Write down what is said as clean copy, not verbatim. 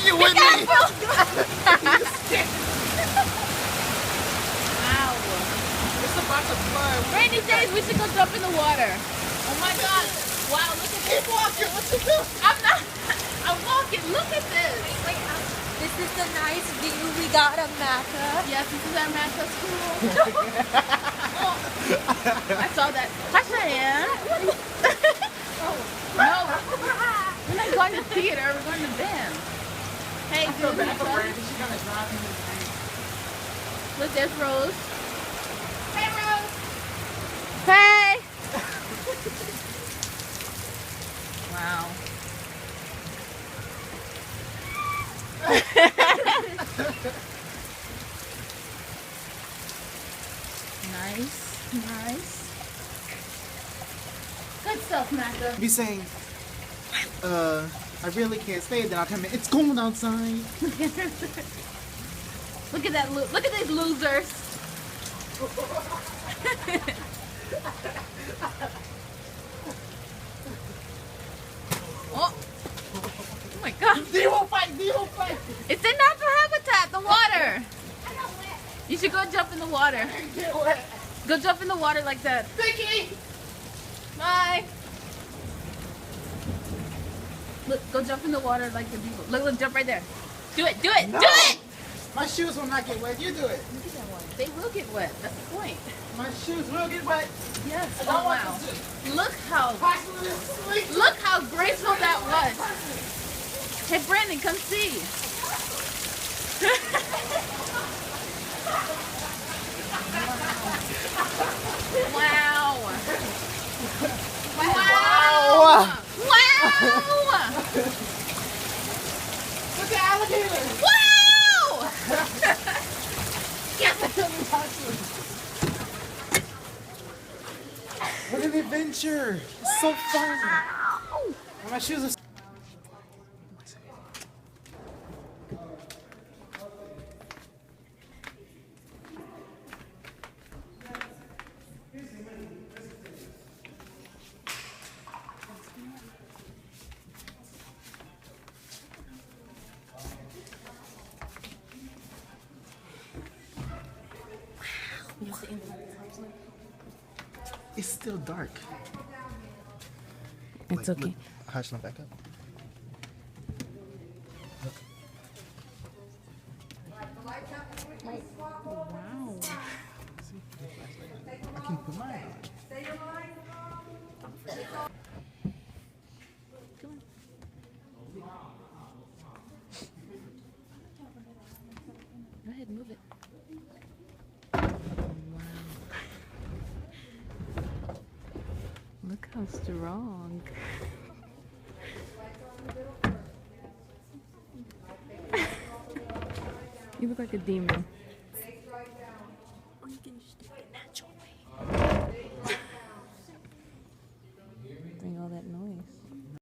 You with me? Wow. It's about to flood. Rainy days, we should go jump in the water. Oh my God. Wow, look at this. Keep walking. What you do? I'm not. I'm walking. Look at this. Wait, this is the nice view we got of Mecca. Yes, this is our Mecca school. Oh, I saw that. Hi, Cheyenne. Oh, no. We're not going to theater. We're going to band. Hey, I feel dude. bad for Brandy. She's gonna drive me insane. Look, there's Rose. Hey, Rose. Hey. Wow. Nice, nice. Good stuff, Macca. Be saying, I really can't stay. Then I'll come in. It's cold outside. Look at that. Look at these losers. Oh. Oh my God. Zero fight. Zero fight. It's in natural habitat, the water. You should go jump in the water. Get wet. Go jump in the water like that. Vicky. Bye. Look, go jump in the water like the people. Look, jump right there. Do it, do it, No. do it! My shoes will not get wet. You do it. Look at that one. They will get wet. That's the point. My shoes will get wet. Yes. I Oh don't want wow. this to- Look how Possibly. look how graceful that was. Hey Brandon, come see. Wow. Wow. Wow. Look at alligator. Wow. What an adventure. It's so fun. My shoes are. It's still dark. It's okay. Look, hush, not back up. Wow. I can put mine on. Go ahead, move it. Look how strong. You look like a demon.